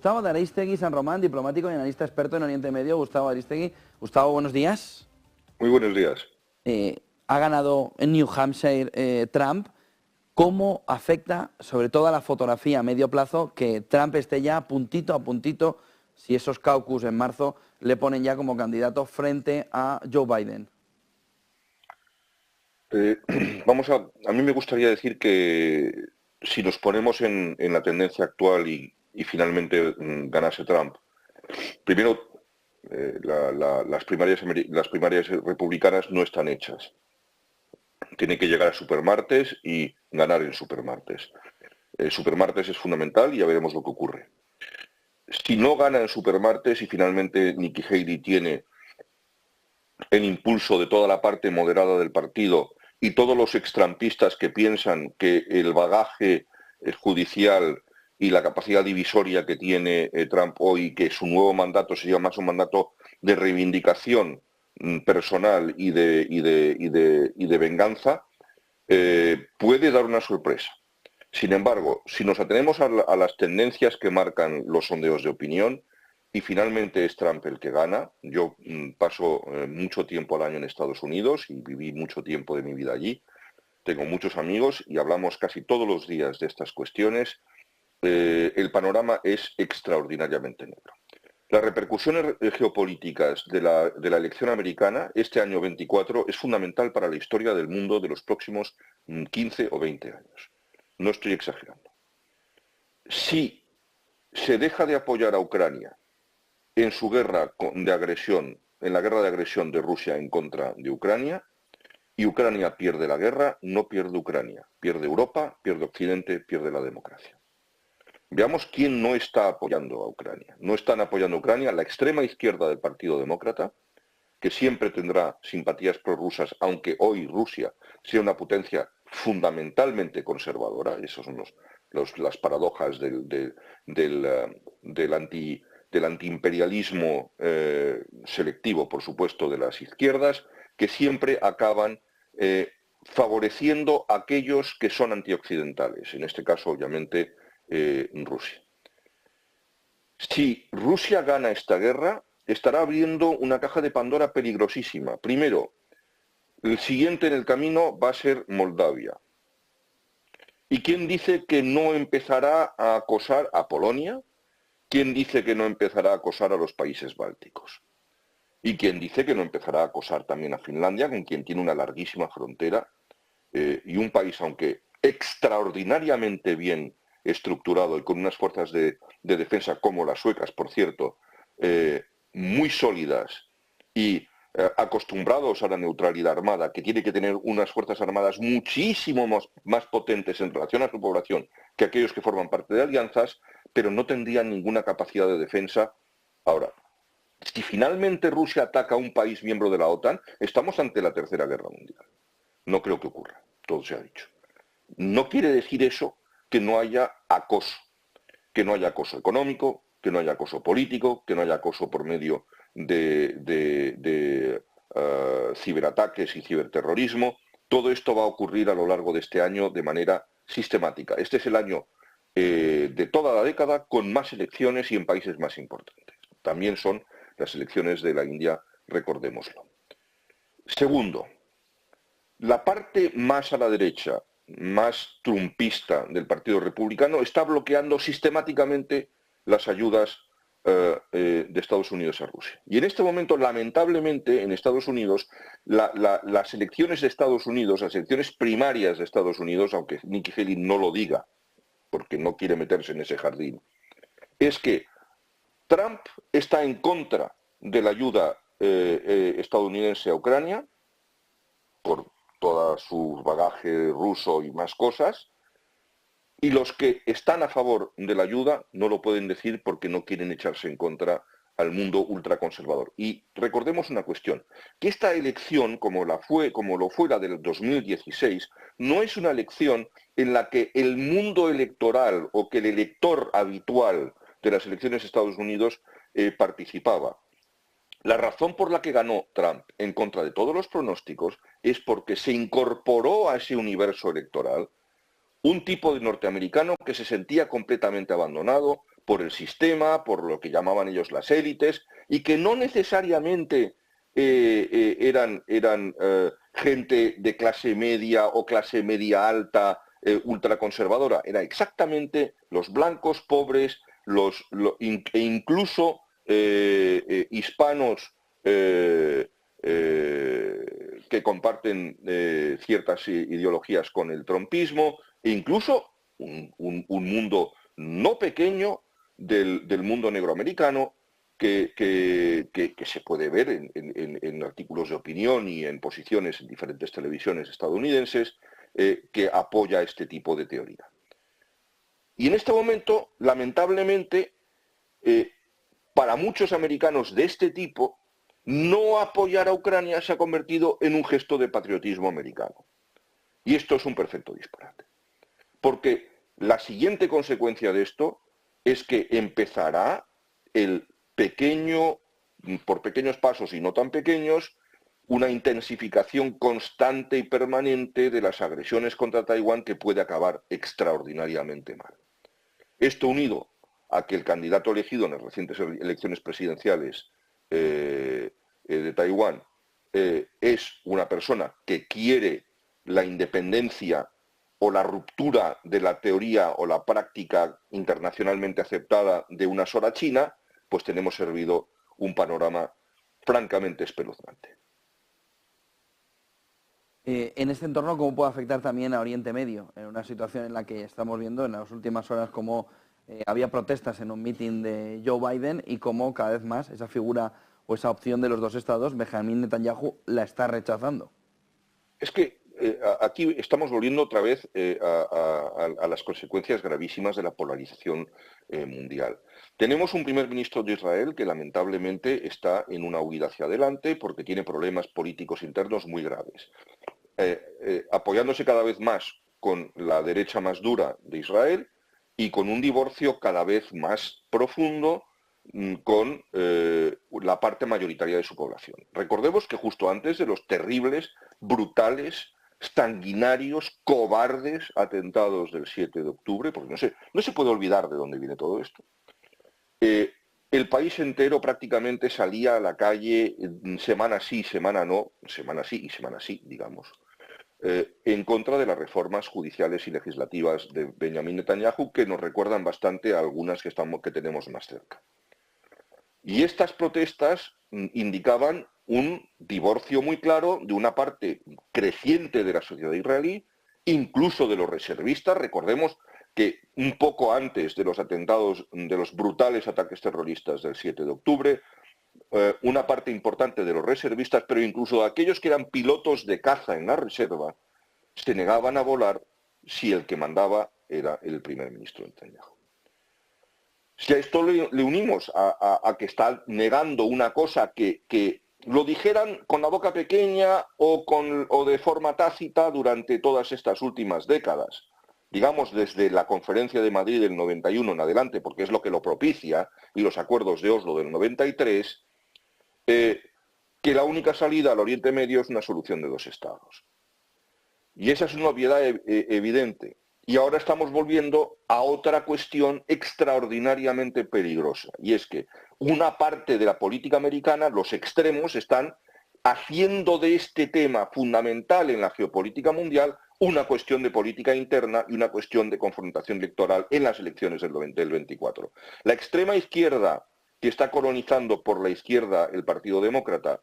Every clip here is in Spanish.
Gustavo de Aristegui, San Román, diplomático y analista experto en Oriente Medio. Gustavo Aristegui. Gustavo, buenos días. Muy buenos días. Ha ganado en New Hampshire Trump. ¿Cómo afecta, sobre todo a la fotografía a medio plazo, que Trump esté ya puntito a puntito, si esos caucus en marzo le ponen ya como candidato frente a Joe Biden? A mí me gustaría decir que si nos ponemos en la tendencia actual y finalmente ganase Trump, primero las primarias republicanas no están hechas. Tiene que llegar a supermartes y ganar en supermartes. Supermartes es fundamental y ya veremos lo que ocurre. Si no gana en supermartes y finalmente Nikki Haley tiene el impulso de toda la parte moderada del partido y todos los extrampistas que piensan que el bagaje judicial y la capacidad divisoria que tiene Trump hoy, que su nuevo mandato sería más un mandato de reivindicación personal y de venganza, puede dar una sorpresa. Sin embargo, si nos atenemos a las tendencias que marcan los sondeos de opinión, y finalmente es Trump el que gana. Yo paso mucho tiempo al año en Estados Unidos y viví mucho tiempo de mi vida allí. Tengo muchos amigos y hablamos casi todos los días de estas cuestiones. El panorama es extraordinariamente negro. Las repercusiones geopolíticas de la elección americana este año 24 es fundamental para la historia del mundo de los próximos 15 o 20 años. No estoy exagerando. Si se deja de apoyar a Ucrania en su guerra de agresión, en la guerra de agresión de Rusia en contra de Ucrania, y Ucrania pierde la guerra, no pierde Ucrania, pierde Europa, pierde Occidente, pierde la democracia. Veamos quién no está apoyando a Ucrania. No están apoyando a Ucrania la extrema izquierda del Partido Demócrata, que siempre tendrá simpatías prorrusas, aunque hoy Rusia sea una potencia fundamentalmente conservadora. Esas son las paradojas del antiimperialismo selectivo, por supuesto, de las izquierdas, que siempre acaban favoreciendo a aquellos que son antioccidentales, en este caso, obviamente, Rusia. Si Rusia gana esta guerra, estará abriendo una caja de Pandora peligrosísima. Primero, el siguiente en el camino va a ser Moldavia. ¿Y quién dice que no empezará a acosar a Polonia? ¿Quién dice que no empezará a acosar a los países bálticos? ¿Y quién dice que no empezará a acosar también a Finlandia, con quien tiene una larguísima frontera y un país, aunque extraordinariamente bien estructurado y con unas fuerzas de defensa como las suecas, por cierto, muy sólidas y acostumbrados a la neutralidad armada, que tiene que tener unas fuerzas armadas muchísimo más potentes en relación a su población que aquellos que forman parte de alianzas, pero no tendrían ninguna capacidad de defensa. Ahora, si finalmente Rusia ataca a un país miembro de la OTAN, estamos ante la Tercera Guerra Mundial. No creo que ocurra, todo se ha dicho. No quiere decir eso que no haya acoso económico, que no haya acoso político, que no haya acoso por medio de ciberataques y ciberterrorismo. Todo esto va a ocurrir a lo largo de este año de manera sistemática. Este es el año de toda la década con más elecciones y en países más importantes. También son las elecciones de la India, recordémoslo. Segundo, la parte más a la derecha, más trumpista del Partido Republicano, está bloqueando sistemáticamente las ayudas de Estados Unidos a Rusia. Y en este momento, lamentablemente, en Estados Unidos, las elecciones de Estados Unidos, las elecciones primarias de Estados Unidos, aunque Nikki Haley no lo diga, porque no quiere meterse en ese jardín, es que Trump está en contra de la ayuda estadounidense a Ucrania, por todo su bagaje ruso y más cosas, y los que están a favor de la ayuda no lo pueden decir porque no quieren echarse en contra al mundo ultraconservador. Y recordemos una cuestión, que esta elección, como lo fue la del 2016, no es una elección en la que el mundo electoral o que el elector habitual de las elecciones de Estados Unidos participaba. La razón por la que ganó Trump en contra de todos los pronósticos es porque se incorporó a ese universo electoral un tipo de norteamericano que se sentía completamente abandonado por el sistema, por lo que llamaban ellos las élites, y que no necesariamente eran gente de clase media o clase media alta ultraconservadora. Era exactamente los blancos pobres, e incluso hispanos que comparten ciertas ideologías con el trumpismo, e incluso un mundo no pequeño del mundo negroamericano que se puede ver en artículos de opinión y en posiciones en diferentes televisiones estadounidenses que apoya este tipo de teoría. Y en este momento, lamentablemente, para muchos americanos de este tipo, no apoyar a Ucrania se ha convertido en un gesto de patriotismo americano. Y esto es un perfecto disparate. Porque la siguiente consecuencia de esto es que empezará por pequeños pasos y no tan pequeños, una intensificación constante y permanente de las agresiones contra Taiwán que puede acabar extraordinariamente mal. Esto unido a que el candidato elegido en las recientes elecciones presidenciales de Taiwán es una persona que quiere la independencia o la ruptura de la teoría o la práctica internacionalmente aceptada de una sola China, pues tenemos servido un panorama francamente espeluznante. En este entorno, ¿cómo puede afectar también a Oriente Medio? En una situación en la que estamos viendo en las últimas horas cómo había protestas en un mitin de Joe Biden y cómo cada vez más esa figura o esa opción de los dos estados, Benjamín Netanyahu, la está rechazando. Es que aquí estamos volviendo otra vez a las consecuencias gravísimas de la polarización mundial. Tenemos un primer ministro de Israel que lamentablemente está en una huida hacia adelante porque tiene problemas políticos internos muy graves. Apoyándose cada vez más con la derecha más dura de Israel y con un divorcio cada vez más profundo con la parte mayoritaria de su población. Recordemos que justo antes de los terribles, brutales, sanguinarios, cobardes atentados del 7 de octubre, porque no se puede olvidar de dónde viene todo esto, el país entero prácticamente salía a la calle semana sí, semana no, semana sí y semana sí, digamos, en contra de las reformas judiciales y legislativas de Benjamín Netanyahu, que nos recuerdan bastante a algunas que tenemos más cerca. Y estas protestas indicaban un divorcio muy claro de una parte creciente de la sociedad israelí, incluso de los reservistas. Recordemos que un poco antes de los atentados, de los brutales ataques terroristas del 7 de octubre, una parte importante de los reservistas, pero incluso de aquellos que eran pilotos de caza en la reserva, se negaban a volar si el que mandaba era el primer ministro Netanyahu. Si a esto le unimos a que está negando una cosa que lo dijeran con la boca pequeña o de forma tácita durante todas estas últimas décadas, digamos desde la Conferencia de Madrid del 91 en adelante, porque es lo que lo propicia, y los acuerdos de Oslo del 93, que la única salida al Oriente Medio es una solución de dos estados. Y esa es una obviedad evidente. Y ahora estamos volviendo a otra cuestión extraordinariamente peligrosa, y es que una parte de la política americana, los extremos, están haciendo de este tema fundamental en la geopolítica mundial una cuestión de política interna y una cuestión de confrontación electoral en las elecciones del 24. La extrema izquierda, que está colonizando por la izquierda el Partido Demócrata,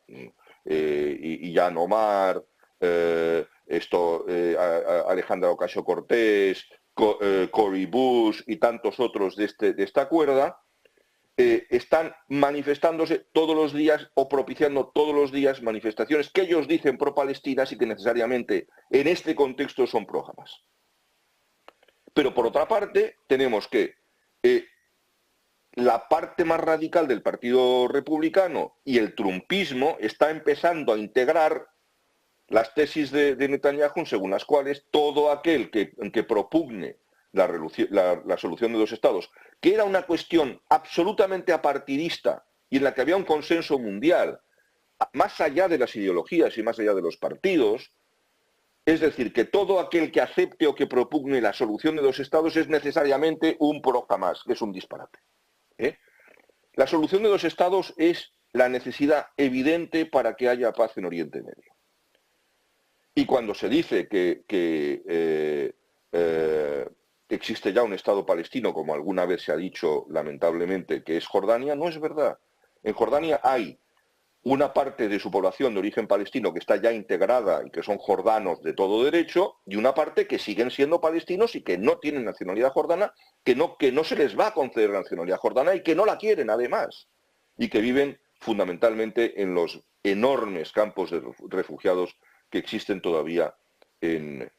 y Jan Omar, Alejandra Ocasio-Cortez, Cory Bush y tantos otros de esta cuerda, están manifestándose todos los días o propiciando todos los días manifestaciones que ellos dicen pro-palestinas y que necesariamente en este contexto son pro-Hamas. Pero por otra parte tenemos que la parte más radical del Partido Republicano y el trumpismo está empezando a integrar las tesis de Netanyahu, según las cuales todo aquel que propugne la solución de dos estados, que era una cuestión absolutamente apartidista y en la que había un consenso mundial, más allá de las ideologías y más allá de los partidos, es decir, que todo aquel que acepte o que propugne la solución de dos estados es necesariamente un pro-Hamas, que es un disparate. ¿eh? La solución de dos estados es la necesidad evidente para que haya paz en Oriente Medio. Y cuando se dice que existe ya un Estado palestino, como alguna vez se ha dicho lamentablemente, que es Jordania, no es verdad. En Jordania hay una parte de su población de origen palestino que está ya integrada y que son jordanos de todo derecho, y una parte que siguen siendo palestinos y que no tienen nacionalidad jordana, que no se les va a conceder la nacionalidad jordana y que no la quieren además, y que viven fundamentalmente en los enormes campos de refugiados que existen todavía en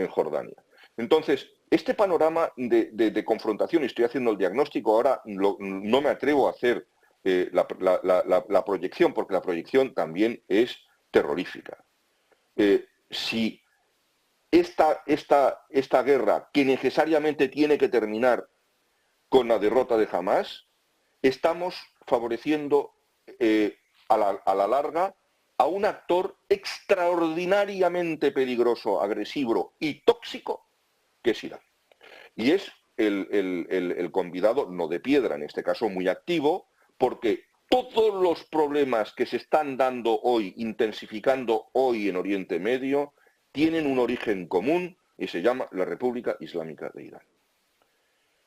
Jordania. Entonces, este panorama de confrontación, y estoy haciendo el diagnóstico ahora, no me atrevo a hacer la proyección, porque la proyección también es terrorífica. Si esta guerra, que necesariamente tiene que terminar con la derrota de Hamás, estamos favoreciendo a la larga a un actor extraordinariamente peligroso, agresivo y tóxico, que es Irán. Y es el convidado, no de piedra, en este caso muy activo, porque todos los problemas que se están dando hoy, intensificando hoy en Oriente Medio, tienen un origen común y se llama la República Islámica de Irán.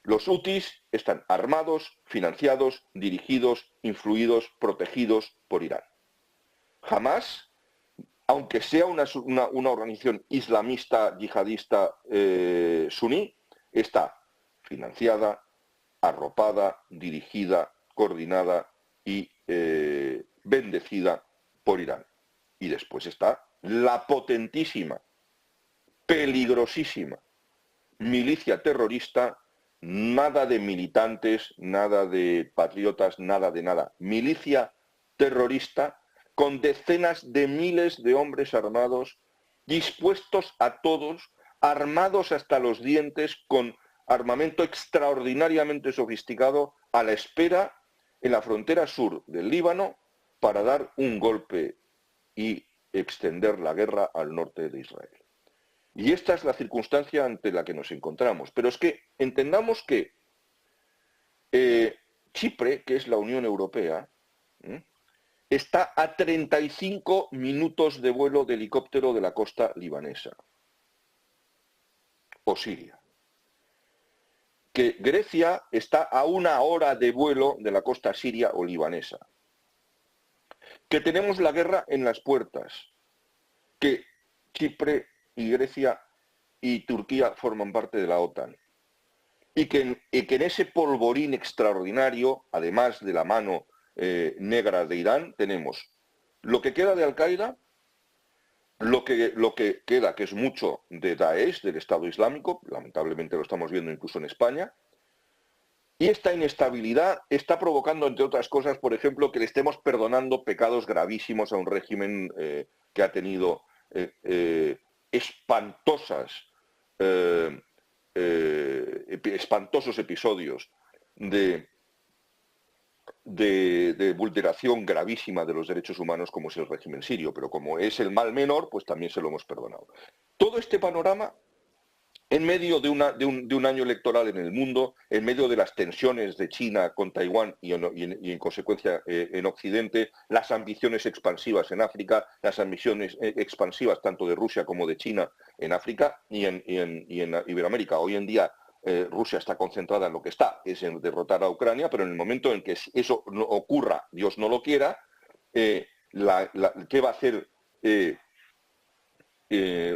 Los hutis están armados, financiados, dirigidos, influidos, protegidos por Irán. Hamás, aunque sea una organización islamista, yihadista suní, está financiada, arropada, dirigida, coordinada y bendecida por Irán. Y después está la potentísima, peligrosísima milicia terrorista, nada de militantes, nada de patriotas, nada de nada. Milicia terrorista con decenas de miles de hombres armados, dispuestos a todos, armados hasta los dientes, con armamento extraordinariamente sofisticado, a la espera en la frontera sur del Líbano para dar un golpe y extender la guerra al norte de Israel. Y esta es la circunstancia ante la que nos encontramos. Pero es que entendamos que Chipre, que es la Unión Europea, está a 35 minutos de vuelo de helicóptero de la costa libanesa o Siria. Que Grecia está a 1 hora de vuelo de la costa siria o libanesa. Que tenemos la guerra en las puertas. Que Chipre y Grecia y Turquía forman parte de la OTAN. Y que en ese polvorín extraordinario, además de la mano negra de Irán, tenemos lo que queda de Al-Qaeda, lo que queda, que es mucho, de Daesh, del Estado Islámico, lamentablemente lo estamos viendo incluso en España, y esta inestabilidad está provocando, entre otras cosas, por ejemplo, que le estemos perdonando pecados gravísimos a un régimen que ha tenido espantosos episodios de vulneración gravísima de los derechos humanos, como es el régimen sirio, pero como es el mal menor, pues también se lo hemos perdonado. Todo este panorama, en medio de un año electoral en el mundo, en medio de las tensiones de China con Taiwán y en consecuencia en Occidente, las ambiciones expansivas en África, las ambiciones expansivas tanto de Rusia como de China en África y en Iberoamérica. Hoy en día Rusia está concentrada en lo que está, es en derrotar a Ucrania, pero en el momento en que eso no ocurra, Dios no lo quiera, ¿qué va a hacer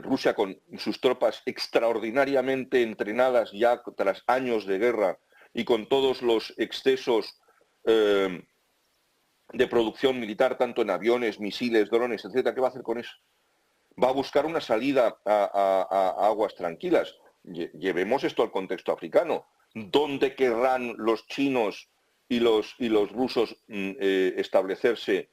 Rusia con sus tropas extraordinariamente entrenadas ya tras años de guerra y con todos los excesos de producción militar, tanto en aviones, misiles, drones, etcétera? ¿Qué va a hacer con eso? Va a buscar una salida a aguas tranquilas. Llevemos esto al contexto africano. ¿Dónde querrán los chinos y los rusos establecerse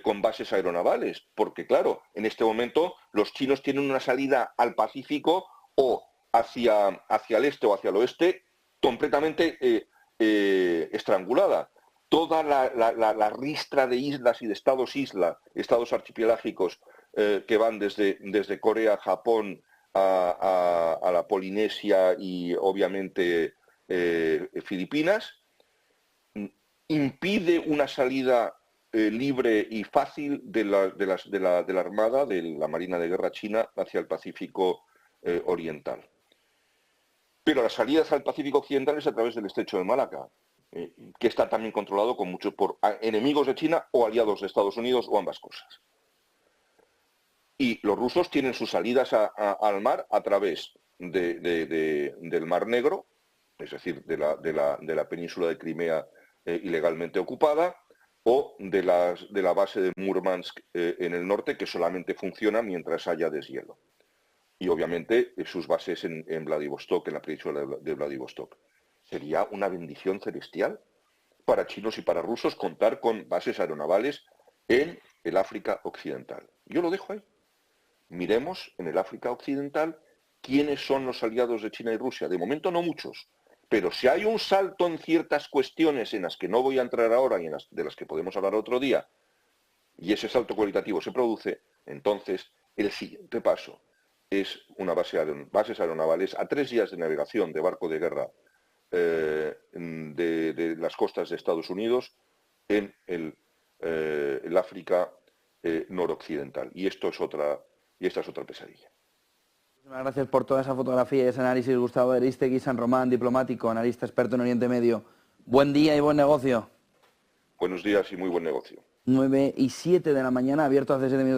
con bases aeronavales? Porque claro, en este momento los chinos tienen una salida al Pacífico o hacia el este o hacia el oeste completamente estrangulada. Toda la ristra de islas y de estados archipelágicos que van desde Corea, Japón, a la Polinesia y obviamente Filipinas, impide una salida libre y fácil de la Armada, de la Marina de Guerra china, hacia el Pacífico Oriental. Pero la salida al Pacífico Occidental es a través del Estrecho de Malaca, que está también controlado por enemigos de China o aliados de Estados Unidos o ambas cosas. Y los rusos tienen sus salidas al mar a través del Mar Negro, es decir, de la península de Crimea ilegalmente ocupada, o de la base de Murmansk en el norte, que solamente funciona mientras haya deshielo. Y obviamente sus bases en Vladivostok, en la península de Vladivostok. Sería una bendición celestial para chinos y para rusos contar con bases aeronavales en el África Occidental. Yo lo dejo ahí. Miremos en el África Occidental quiénes son los aliados de China y Rusia. De momento no muchos, pero si hay un salto en ciertas cuestiones en las que no voy a entrar ahora y de las que podemos hablar otro día, y ese salto cualitativo se produce, entonces el siguiente paso es bases aeronavales a 3 días de navegación de barco de guerra de las costas de Estados Unidos en el África noroccidental. Y esta es otra pesadilla. Muchas gracias por toda esa fotografía y ese análisis, Gustavo Aristegui, San Román, diplomático, analista experto en Oriente Medio. Buen día y buen negocio. Buenos días y muy buen negocio. 9:07 de la mañana, abierto hace 7 minutos.